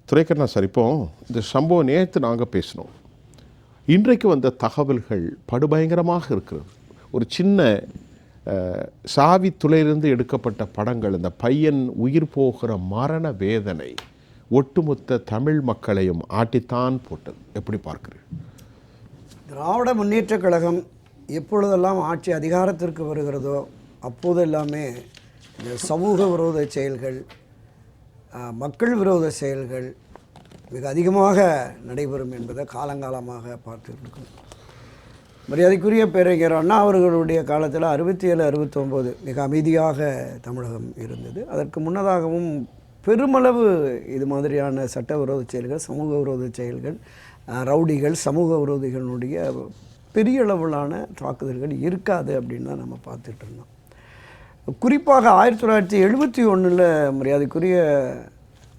Duraikanna sir, இப்போ இந்த சம்பவம் நேற்று நாங்கள் பேசினோம். இன்றைக்கு வந்த தகவல்கள் படுபயங்கரமாக இருக்கிறது. ஒரு சின்ன சாவி துளையிலிருந்து எடுக்கப்பட்ட படங்கள், இந்த பையன் உயிர் போகிற மரண வேதனை ஒட்டுமொத்த தமிழ் மக்களையும் ஆட்டித்தான் போட்டது. எப்படி பார்க்குறீர்கள்? திராவிட முன்னேற்றக் கழகம் எப்பொழுதெல்லாம் ஆட்சி அதிகாரத்திற்கு வருகிறதோ அப்போது எல்லாமே இந்த சமூக விரோத செயல்கள், மக்கள் விரோத செயல்கள் மிக அதிகமாக நடைபெறும் என்பதை காலங்காலமாக பார்த்துருக்கோம். மரியாதைக்குரிய பேரறிஞர் அண்ணா அவர்களுடைய காலத்தில் 67, 69 மிக அமைதியாக தமிழகம் இருந்தது. அதற்கு முன்னதாகவும் பெருமளவு இது மாதிரியான சட்டவிரோத செயல்கள், சமூக விரோத செயல்கள், ரவுடிகள், சமூக விரோதிகளுடைய பெரிய அளவிலான தாக்குதல்கள் இருக்காது அப்படின்னு தான் நம்ம பார்த்துட்டு இருந்தோம். குறிப்பாக 1971 மரியாதைக்குரிய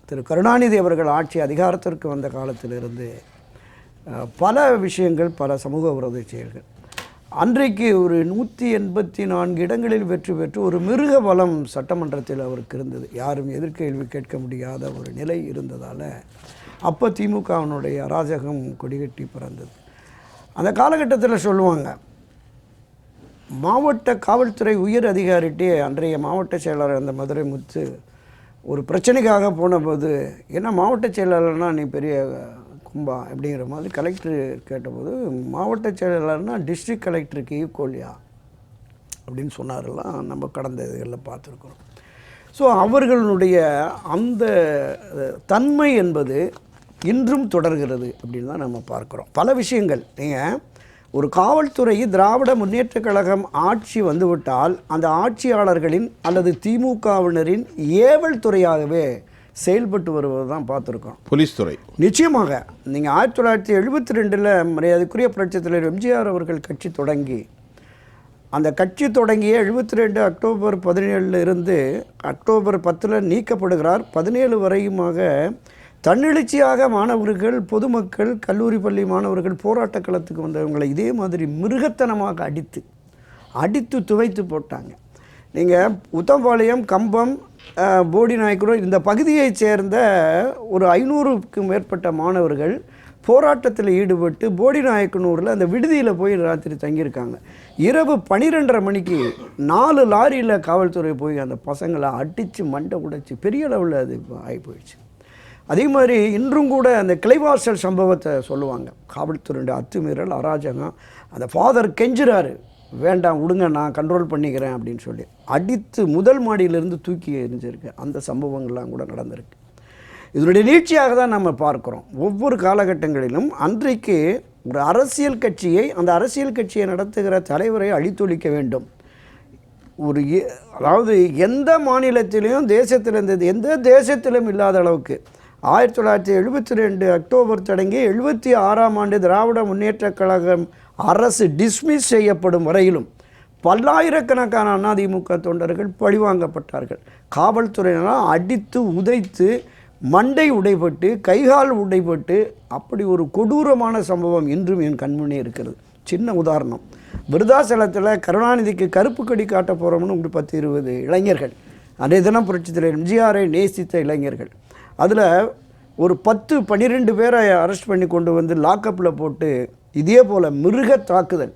திரு கருணாநிதி அவர்கள் ஆட்சி அதிகாரத்திற்கு வந்த காலத்திலிருந்து பல விஷயங்கள், பல சமூக விரோத செயல்கள், அன்றைக்கு ஒரு 184 இடங்களில் வெற்றி பெற்று ஒரு மிருக பலம் சட்டமன்றத்தில் அவருக்கு இருந்தது. யாரும் எதிர்கேள்வி கேட்க முடியாத ஒரு நிலை இருந்ததால் அப்போ திமுகவினுடைய அராஜகம் கொடிகட்டி பிறந்தது. அந்த காலகட்டத்தில் சொல்லுவாங்க, மாவட்ட காவல்துறை உயர் அதிகாரிட்டே அன்றைய மாவட்ட செயலாளர் அந்த மதுரை முத்து ஒரு பிரச்சனைக்காக போனபோது, என்ன மாவட்ட செயலாளர்னால் நீ பெரிய கும்பா அப்படிங்கிற மாதிரி கலெக்டர் கேட்டபோது, மாவட்ட செயலாளர்னால் டிஸ்ட்ரிக்ட் கலெக்டருக்கு ஈக்குவலியா அப்படின்னு சொன்னாரெல்லாம் நம்ம கடந்த இதுகளில் பார்த்துருக்குறோம். ஸோ அவர்களுடைய அந்த தன்மை என்பது இன்றும் தொடர்கிறது அப்படின்னு தான் நம்ம பார்க்குறோம். பல விஷயங்கள், நீங்கள் ஒரு காவல்துறை திராவிட முன்னேற்றக் கழகம் ஆட்சி வந்துவிட்டால் அந்த ஆட்சியாளர்களின் அல்லது திமுகவினரின் ஏவல் துறையாகவே செயல்பட்டு வருவது தான் பார்த்துருக்கோம். போலீஸ் துறை நிச்சயமாக நீங்கள் 1972 மரியாதைக்குரிய புரட்சித் தலைவர் எம்ஜிஆர் அவர்கள் கட்சி தொடங்கி, அந்த கட்சி தொடங்கிய 72 அக்டோபர் 17 இருந்து அக்டோபர் 10 நீக்கப்படுகிறார். 17 வரையுமாக தன்னெழுச்சியாக மாணவர்கள், பொதுமக்கள், கல்லூரி பள்ளி மாணவர்கள் போராட்ட களத்துக்கு வந்தவங்களை இதே மாதிரி மிருகத்தனமாக அடித்து துவைத்து போட்டாங்க. நீங்கள் உத்தம்பாளையம், கம்பம், போடிநாயக்கனூர் இந்த பகுதியைச் சேர்ந்த ஒரு 500க்கும் மேற்பட்ட மாணவர்கள் போராட்டத்தில் ஈடுபட்டு போடிநாயக்கனூரில் அந்த விடுதியில் போய் ராத்திரி தங்கியிருக்காங்க. இரவு 12:30 மணிக்கு 4 லாரியில் காவல்துறை போய் அந்த பசங்களை அடித்து மண்டை உடைச்சி பெரிய அளவில் அது ஆகி போயிடுச்சு. அதே மாதிரி இன்றும் கூட அந்த கிளைவாசல் சம்பவத்தை சொல்லுவாங்க. காவல்துறையுடைய அத்துமீறல், அராஜகம். அந்த ஃபாதர் கெஞ்சுறாரு, வேண்டாம் விடுங்க, நான் கண்ட்ரோல் பண்ணிக்கிறேன் அப்படின்னு சொல்லி அடித்து முதல் மாடியிலிருந்து தூக்கி எரிஞ்சிருக்கு. அந்த சம்பவங்கள்லாம் கூட நடந்திருக்கு. இதனுடைய நீட்சியாக தான் நம்ம பார்க்குறோம். ஒவ்வொரு காலகட்டங்களிலும் அன்றைக்கு ஒரு அரசியல் கட்சியை, அந்த அரசியல் கட்சியை நடத்துகிற தலைவரை அழித்தொழிக்க வேண்டும். அதாவது எந்த மாநிலத்திலையும் தேசத்தில் இருந்தது, எந்த தேசத்திலும் இல்லாத அளவுக்கு 1972 அக்டோபர் தொடங்கி 76ஆம் ஆண்டு திராவிட முன்னேற்றக் கழகம் அரசு டிஸ்மிஸ் செய்யப்படும் வரையிலும் பல்லாயிரக்கணக்கான அதிமுக தொண்டர்கள் பழிவாங்கப்பட்டார்கள். காவல்துறையினால் அடித்து உதைத்து மண்டை உடைபட்டு, கைகால் உடைபட்டு, அப்படி ஒரு கொடூரமான சம்பவம் இன்றும் என் கண்முன்னே இருக்கிறது. சின்ன உதாரணம், விருதாசலத்தில் கருணாநிதிக்கு கருப்பு கொடி காட்ட போகிறோம்னு ஒரு 10-20 இளைஞர்கள், அன்றைய தினம் புரட்சித் தலைவர் எம்ஜிஆரை நேசித்த இளைஞர்கள், அதில் ஒரு 10-12 பேரை அரெஸ்ட் பண்ணி கொண்டு வந்து லாக்கப்பில் போட்டு இதே போல் மிருக தாக்குதல்.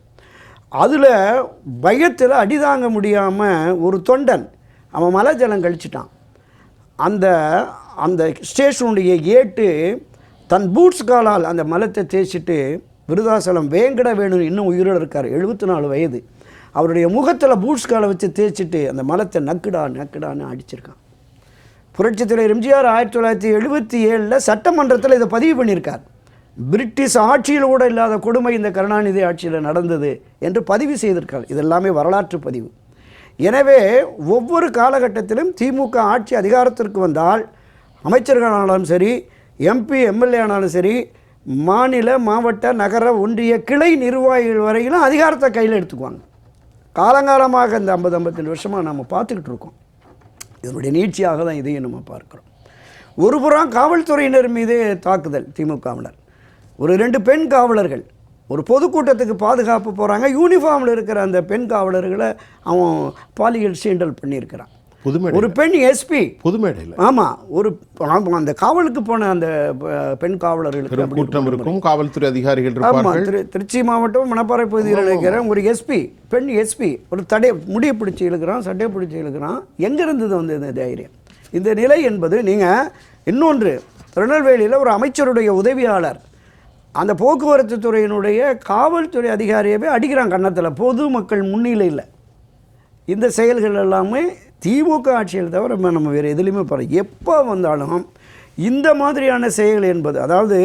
அதில் பயத்தில் அடிதாங்க முடியாமல் ஒரு தொண்டன் அவன் மலை ஜலம் கழிச்சிட்டான். அந்த ஸ்டேஷனுடைய ஏட்டு தன் பூட்ஸ் காலால் அந்த மலத்தை தேய்ச்சிட்டு, விருதாசலம் வேங்கட வேணு இன்னும் உயிரோடு இருக்கார், 74 வயது, அவருடைய முகத்தில் பூட்ஸ் காலை வச்சு தேய்ச்சிட்டு அந்த மலத்தை நக்குடான்னு அடிச்சிருக்கான். புரட்சித் தலைவர் எம்ஜிஆர் 1977 சட்டமன்றத்தில் இதை பதிவு பண்ணியிருக்கார். பிரிட்டிஷ் ஆட்சியில் கூட இல்லாத கொடுமை இந்த கருணாநிதி ஆட்சியில் நடந்தது என்று பதிவு செய்திருக்கார். இதெல்லாமே வரலாற்று பதிவு. எனவே ஒவ்வொரு காலகட்டத்திலும் திமுக ஆட்சி அதிகாரத்திற்கு வந்தால் அமைச்சர்களானாலும் சரி, எம்பி, எம்எல்ஏ ஆனாலும் சரி, மாநில, மாவட்ட, நகர, ஒன்றிய கிளை நிர்வாகிகள் வரையிலும் அதிகாரத்தை கையில் எடுத்துக்குவாங்க. காலங்காலமாக இந்த 50-52 வருஷமாக நம்ம பார்த்துக்கிட்டு இருக்கோம். இதனுடைய நீட்சியாக தான் இதையும் நம்ம பார்க்குறோம். ஒரு புறம் காவல்துறையினர் மீது தாக்குதல், திமுகவினர் ஒரு 2 பெண் காவலர்கள் ஒரு பொதுக்கூட்டத்துக்கு பாதுகாப்பு போகிறாங்க, யூனிஃபார்மில் இருக்கிற அந்த பெண் காவலர்களை அவன் பாலியல் சீண்டல் பண்ணியிருக்கிறான். புதுமேடை ஒரு பெண் எஸ்பி புதுமேடையில் ஆமாம் அந்த காவலுக்கு போன அந்த பெண் காவலர்களுக்கு கூட்டம் இருக்கும், காவல்துறை அதிகாரிகள் ஆமாம். இருப்பார்கள். திருச்சி மாவட்டம் மணப்பாறை பகுதியில் இருக்கிற ஒரு எஸ்பி, பெண் எஸ்பி, ஒரு முடியை பிடிச்சி இழுக்கிறான், சட்டையை பிடிச்சி இழுக்கிறான். எங்கே இருந்தது வந்து இந்த தைரியம்? இந்த நிலை என்பது நீங்கள் இன்னொன்று, திருநெல்வேலியில் ஒரு அமைச்சருடைய உதவியாளர் அந்த போக்குவரத்து துறையினுடைய காவல்துறை அதிகாரியவே அடிக்கிறான் கன்னத்தில், பொதுமக்கள் முன்னிலையில். இந்த செயல்கள் எல்லாமே திமுக ஆட்சியில் தவிர நம்ம வேறு எதுலேயுமே பாருங்கள். எப்போ வந்தாலும் இந்த மாதிரியான செயல் என்பது, அதாவது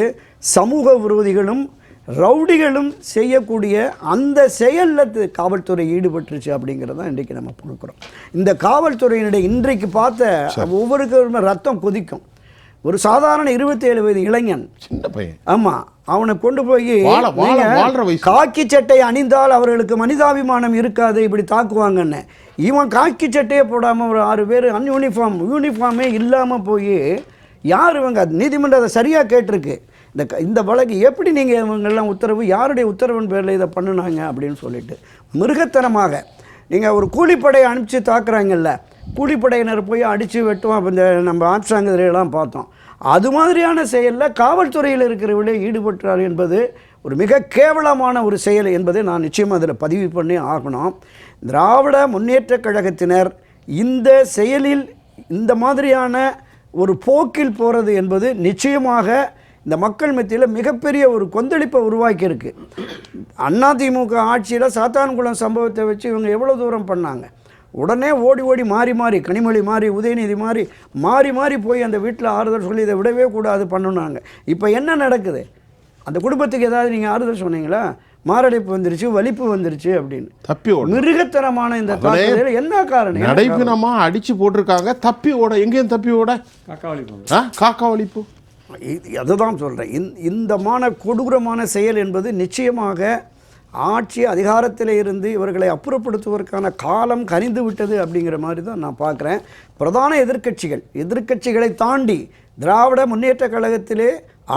சமூக விரோதிகளும் ரவுடிகளும் செய்யக்கூடிய அந்த செயலில் காவல்துறை ஈடுபட்டுருச்சு அப்படிங்கிறது தான் இன்றைக்கு நம்ம பார்க்குறோம். இந்த காவல்துறையினுடைய இன்றைக்கு பார்த்த ஒவ்வொருக்கும் ரத்தம் கொதிக்கும். ஒரு சாதாரண 27 வயது இளைஞன், சின்ன பையன், ஆமாம், அவனை கொண்டு போய் வயசு. காக்கி சட்டை அணிந்தால் அவர்களுக்கு மனிதாபிமானம் இருக்காது, இப்படி தாக்குவாங்கன்னு. இவன் காக்கி சட்டையே போடாமல் ஒரு 6 பேர் யூனிஃபார்மே இல்லாமல் போய் யார் இவங்க? நீதிமன்றம் அதை சரியாக கேட்டிருக்கு. இந்த வழக்கு எப்படி நீங்கள் இவங்கெல்லாம் உத்தரவு, யாருடைய உத்தரவின் பேரில் இதை பண்ணினாங்க அப்படின்னு சொல்லிட்டு மிருகத்தனமாக நீங்கள் ஒரு கூலிப்படையை அனுப்பிச்சு தாக்குறாங்கல்ல, கூலிப்படையினர் போய் அடித்து வெட்டுவோம். இந்த நம்ம ஆட்சாங்கதிரையெல்லாம் பார்த்தோம். அது மாதிரியான செயலில் காவல்துறையில் இருக்கிறவர்களே ஈடுபட்டார் என்பது ஒரு மிக கேவலமான ஒரு செயல் என்பதை நான் நிச்சயமாக அதில் பதிவு பண்ணி ஆகணும். திராவிட முன்னேற்றக் கழகத்தினர் இந்த செயலில் இந்த மாதிரியான ஒரு போக்கில் போகிறது என்பது நிச்சயமாக இந்த மக்கள் மத்தியில் மிகப்பெரிய ஒரு கொந்தளிப்பை உருவாக்கியிருக்கு. அதிமுக ஆட்சியில் சாத்தான்குளம் சம்பவத்தை வச்சு இவங்க எவ்வளோ தூரம் பண்ணாங்க. உடனே ஓடி மாறி கனிமொழி மாறி உதயநிதி மாறி போய் அந்த வீட்டில் ஆறுதல் சொல்லி இதை விடவே கூடாது பண்ணுனாங்க. இப்போ என்ன நடக்குது? அந்த குடும்பத்துக்கு ஏதாவது நீங்கள் ஆறுதல் சொன்னீங்களா? மாரடைப்பு வந்துருச்சு, வலிப்பு வந்துருச்சு அப்படின்னு தப்பி ஓட மிருகத்தனமான இந்த தாக்குதல் என்ன காரணம்? நடைபினமா அடிச்சு போட்டிருக்காங்க. தப்பி ஓட எங்கேயும் தப்பி ஓட காக்கா வலிப்பு. அதுதான் சொல்கிறேன். இந்த கொடூரமான செயல் என்பது நிச்சயமாக ஆட்சி அதிகாரத்தில் இருந்து இவர்களை அப்புறப்படுத்துவதற்கான காலம் கனிந்து விட்டது அப்படிங்கிற மாதிரி தான் நான் பார்க்குறேன். பிரதான எதிர்க்கட்சிகளை தாண்டி திராவிட முன்னேற்ற கழகத்திலே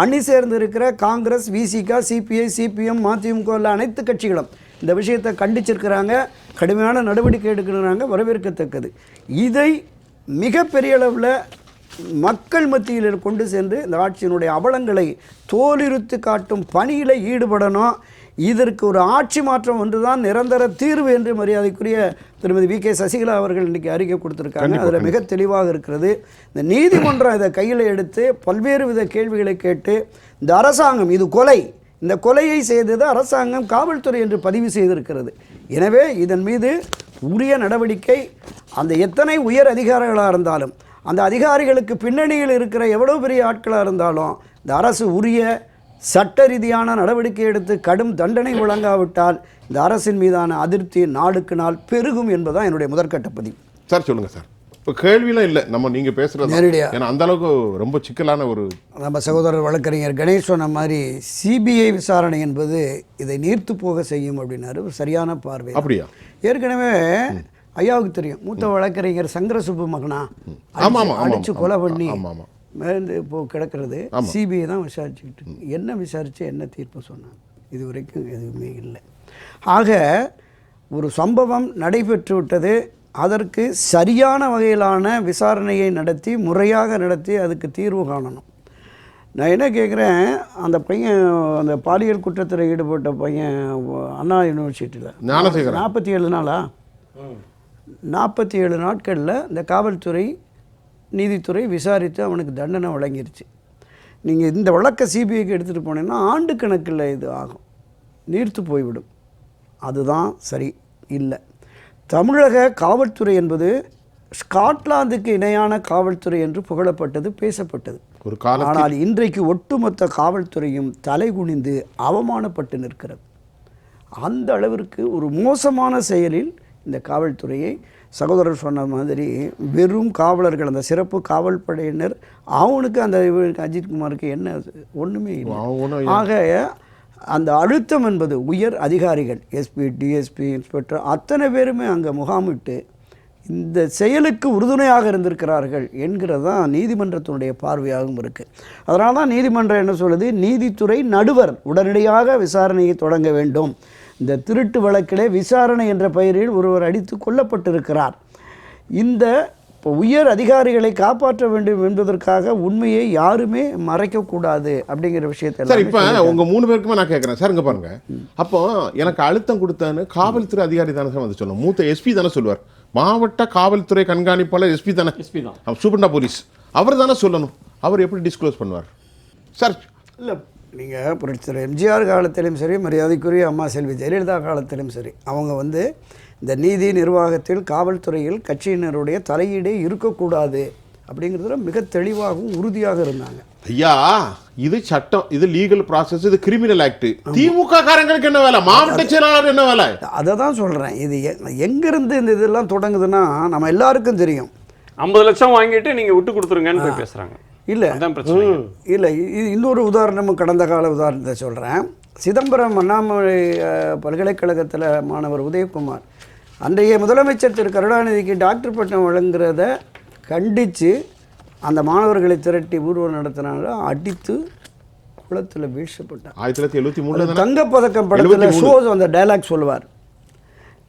அணி சேர்ந்து இருக்கிற காங்கிரஸ், விசிக, சிபிஐ, சிபிஎம், மதிமுக அனைத்து கட்சிகளும் இந்த விஷயத்தை கண்டிச்சிருக்கிறாங்க, கடுமையான நடவடிக்கை எடுக்கிறாங்க, வரவேற்கத்தக்கது. இதை மிகப்பெரிய அளவில் மக்கள் மத்தியில் கொண்டு சென்று இந்த ஆட்சியினுடைய அவலங்களை தோலுரித்து காட்டும் பணியில் ஈடுபடணும். இதற்கு ஒரு ஆட்சி மாற்றம் ஒன்றுதான் நிரந்தர தீர்வு என்று மரியாதைக்குரிய திருமதி வி.கே. சசிகலா அவர்கள் இன்றைக்கி அறிக்கை கொடுத்துருக்காங்க. அதில் மிக தெளிவாக இருக்கிறது. இந்த நீதிமன்றம் இதை கையில் எடுத்து பல்வேறு வித கேள்விகளை கேட்டு இந்த அரசாங்கம் இது கொலை, இந்த கொலையை செய்தது அரசாங்கம், காவல்துறை என்று பதிவு செய்திருக்கிறது. எனவே இதன் மீது உரிய நடவடிக்கை, அந்த எத்தனை உயர் அதிகாரிகளாக இருந்தாலும், அந்த அதிகாரிகளுக்கு பின்னணியில் இருக்கிற எவ்வளோ பெரிய ஆட்களாக இருந்தாலும் இந்த அரசு உரிய சட்ட ரீதியான நடவடிக்கை எடுத்து கடும் தண்டனை வழங்காவிட்டால் இந்த அரசின் மீதான அதிருப்தி நாளுக்கு நாள் பெருகும் என்பதுதான் என்னுடைய முதற்கட்ட பதிவு. சார் சொல்லுங்கள் சார். இப்போ கேள்வியெலாம் இல்லை, நீங்கள் பேசுகிறது நேரடியாக, ஏன்னா அந்த அளவுக்கு ரொம்ப சிக்கலான ஒரு, நம்ம சகோதரர் வழக்கறிஞர் கணேஷ் சொன்ன மாதிரி சிபிஐ விசாரணை என்பது இதை நீர்த்து போக செய்யும் அப்படின்னாரு. சரியான பார்வை. அப்படியா? ஏற்கனவே ஐயாவுக்கு தெரியும், மூத்த வழக்கறிஞர் சங்கரசுப்பு மகனா அடிச்சு கொலை பண்ணி மேலே இப்போ கிடக்கிறது சிபிஐ தான் விசாரிச்சுக்கிட்டு. என்ன விசாரித்து என்ன தீர்ப்பு சொன்னாங்க? இது வரைக்கும் எதுவுமே இல்லை. ஆக ஒரு சம்பவம் நடைபெற்று விட்டது, அதற்கு சரியான வகையிலான விசாரணையை நடத்தி முறையாக நடத்தி அதுக்கு தீர்வு காணணும். நான் என்ன கேட்குறேன், அந்த பையன் அந்த பாலியல் குற்றத்தில் ஈடுபட்ட பையன் அண்ணா யூனிவர்சிட்டியில் 47 நாளா 47 நாட்களில் இந்த காவல்துறை நீதித்துறை விசாரித்து அவனுக்கு தண்டனை வழங்கிருச்சு. நீங்கள் இந்த வழக்கை சிபிஐக்கு எடுத்துகிட்டு போனீங்கன்னா ஆண்டு கணக்கில் இது ஆகும், நீர்த்து போய்விடும். அதுதான் சரி இல்லை. தமிழக காவல்துறை என்பது ஸ்காட்லாந்துக்கு இணையான காவல்துறை என்று புகழப்பட்டது, பேசப்பட்டது. ஆனால் இன்றைக்கு ஒட்டுமொத்த காவல்துறையும் தலைகுனிந்து அவமானப்பட்டு நிற்கிறது. அந்த அளவிற்கு ஒரு மோசமான செயலில் இந்த காவல்துறையை, சகோதரர் சொன்ன மாதிரி வெறும் காவலர்கள், அந்த சிறப்பு காவல் படையினர், அவனுக்கு அந்த அஜித்குமாருக்கு என்ன ஒன்றுமே இல்லை. ஆக அந்த அழுத்தம் என்பது உயர் அதிகாரிகள், எஸ்பி, டிஎஸ்பி, இன்ஸ்பெக்டர் அத்தனை பேருமே அங்கே முகாமிட்டு இந்த செயலுக்கு உறுதுணையாக இருந்திருக்கிறார்கள் என்கிறது தான் நீதிமன்றத்தினுடைய பார்வையாகவும் இருக்குது. அதனால தான் நீதிமன்றம் என்ன சொல்லுது, நீதித்துறை நடுவர் உடனடியாக விசாரணையை தொடங்க வேண்டும். இந்த திருட்டு வழக்கிலே விசாரணை என்ற பெயரில் ஒருவர் அடித்து கொல்லப்பட்டிருக்கிறார். இந்த இப்போ உயர் அதிகாரிகளை காப்பாற்ற வேண்டும் என்பதற்காக உண்மையை யாருமே மறைக்கக்கூடாது அப்படிங்கிற விஷயத்தை சார் இப்போ உங்க 3 பேருக்குமே நான் கேட்குறேன் சார். இங்க பாருங்க, அப்போ எனக்கு அழுத்தம் கொடுத்தான்னு காவல்துறை அதிகாரி தானே சார் வந்து சொல்லணும். மூத்த எஸ்பி தானே சொல்லுவார். மாவட்ட காவல்துறை கண்காணிப்பாளர் எஸ்பி தானே, சூப்பர்டா போலீஸ் அவர் தானே சொல்லணும். அவர் எப்படி டிஸ்க்ளோஸ் பண்ணுவார் சார்? இல்லை, நீங்கள் புரட்சித்தலைவர் எம்ஜிஆர் காலத்திலும் சரி, மரியாதைக்குரிய அம்மா செல்வி ஜெயலலிதா காலத்திலும் சரி, அவங்க வந்து இந்த நீதி நிர்வாகத்தில் காவல்துறையில் கட்சியினருடைய தலையீடே இருக்கக்கூடாது அப்படிங்கிறதுல மிக தெளிவாகவும் உறுதியாக இருந்தாங்க. ஐயா, இது சட்டம், இது லீகல் ப்ராசஸ், இது கிரிமினல் ஆக்ட். திமுக காரங்களுக்கு என்ன வேலை, மாவட்ட செயலாளர் என்ன வேலை? அதை தான் சொல்கிறேன். இது எங்கேருந்து இந்த இதெல்லாம் தொடங்குதுன்னா நம்ம எல்லாருக்கும் தெரியும். 50 லட்சம் வாங்கிட்டு நீங்கள் விட்டு கொடுத்துருங்கன்னு போய் பேசுகிறாங்க. இல்லை இல்லை, இது இன்னொரு உதாரணமும் கடந்த கால உதாரணத்தை சொல்கிறேன். சிதம்பரம் அண்ணாமலை பல்கலைக்கழகத்தில் மாணவர் உதயகுமார் அன்றைய முதலமைச்சர் திரு கருணாநிதிக்கு டாக்டர் பட்டம் வழங்குறத கண்டித்து அந்த மாணவர்களை திரட்டி ஊர்வலம் நடத்தினால அடித்து குளத்தில் வீழ்ச்சப்பட்டார். 1973 தங்கப்பதக்கம் படத்தில் ஷோஸ் அந்த டைலாக் சொல்லுவார்,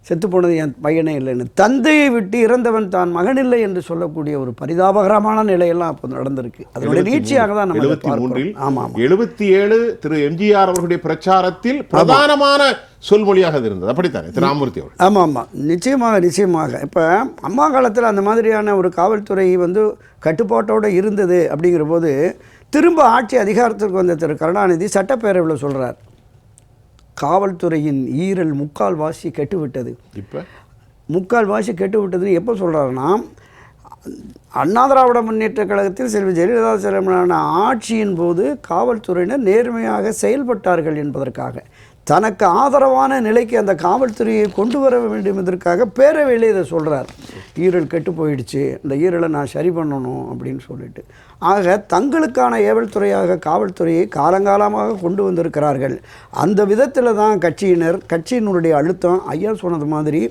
செத்து போனது என் பையனே இல்லைன்னு. தந்தையை விட்டு இறந்தவன் தான் மகனில்லை என்று சொல்லக்கூடிய ஒரு பரிதாபகரமான நிலையெல்லாம் அப்போ நடந்திருக்கு. அதனுடைய நீட்சியாக தான் நம்ம 73 ஆமாம் 77 திரு எம்ஜிஆர் அவர்களுடைய பிரச்சாரத்தில் பிரதானமான சொல்மொழியாக இருந்தது. அப்படித்தானே திரு ராமமூர்த்தி அவர்கள்? ஆமாம் ஆமாம், நிச்சயமாக. இப்போ அம்மா காலத்தில் அந்த மாதிரியான ஒரு காவல்துறை வந்து கட்டுப்பாட்டோடு இருந்தது. அப்படிங்கிற போது திரும்ப ஆட்சி அதிகாரத்திற்கு வந்த திரு கருணாநிதி சட்டப்பேரவையில் சொல்கிறார், காவல்துறையின் ஈரல் முக்கால்வாசி கெட்டுவிட்டது. இப்போ முக்கால்வாசி கெட்டுவிட்டதுன்னு எப்போ சொல்கிறாருன்னா, அண்ணா திராவிட முன்னேற்ற கழகத்தில் செல்வி ஜெயலலிதா தலைமையிலான ஆட்சியின் போது காவல்துறையினர் நேர்மையாக செயல்பட்டார்கள் என்பதற்காக, தனக்கு ஆதரவான நிலைக்கு அந்த காவல்துறையை கொண்டு வர வேண்டும் என்பதற்காக பேரவையில் இதை சொல்கிறார். ஈரல் கெட்டு போயிடுச்சு, இந்த ஈரலை நான் சரி பண்ணணும் அப்படின்னு சொல்லிட்டு. ஆக தங்களுக்கான ஏவல்துறையாக காவல்துறையை காலங்காலமாக கொண்டு வந்திருக்கிறார்கள். அந்த விதத்தில் தான் கட்சியினுடைய அழுத்தம், ஐயா சொன்னது மாதிரி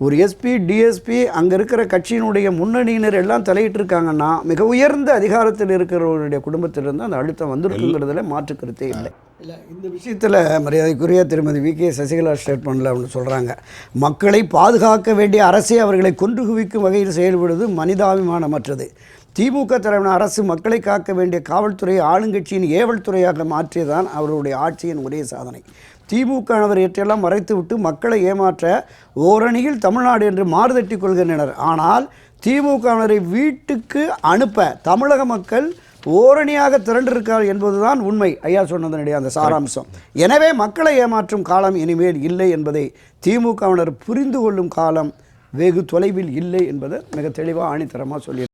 ஒரு எஸ்பி டிஎஸ்பி அங்கே இருக்கிற கட்சியினுடைய முன்னணியினர் எல்லாம் தலையிட்டு இருக்காங்கன்னா மிக உயர்ந்த அதிகாரத்தில் இருக்கிறவருடைய குடும்பத்திலிருந்து அந்த அழுத்தம் வந்திருக்குங்கிறதுல மாற்று கருத்தே இல்லை. இல்லை, இந்த விஷயத்தில் மரியாதைக்குரிய திருமதி வி.கே. சசிகலா ஸ்டேட்மெண்ட்டில் அவங்க சொல்கிறாங்க, மக்களை பாதுகாக்க வேண்டிய அரசே அவர்களை கொன்று குவிக்கும் வகையில் செயல்படுவது மனிதாபிமானமற்றது. திமுக தலைமையான அரசு மக்களை காக்க வேண்டிய காவல்துறையை ஆளுங்கட்சியின் ஏவல் துறையாக மாற்றியதான் அவர்களுடைய ஆட்சியின் ஒரே சாதனை. திமுகவினர் இவற்றையெல்லாம் மறைத்துவிட்டு மக்களை ஏமாற்ற ஓரணியில் தமிழ்நாடு என்று மாறுதட்டி கொள்கின்றனர். ஆனால் திமுகவினரை வீட்டுக்கு அனுப்ப தமிழக மக்கள் ஓரணியாக திரண்டிருக்கார் என்பதுதான் உண்மை. ஐயா சொன்னதனுடைய அந்த சாராம்சம். எனவே மக்களை ஏமாற்றும் காலம் இனிமேல் இல்லை என்பதை திமுகவினர் புரிந்து கொள்ளும் காலம் வெகு தொலைவில் இல்லை என்பதை மிக தெளிவாக ஆணித்தரமாக சொல்லி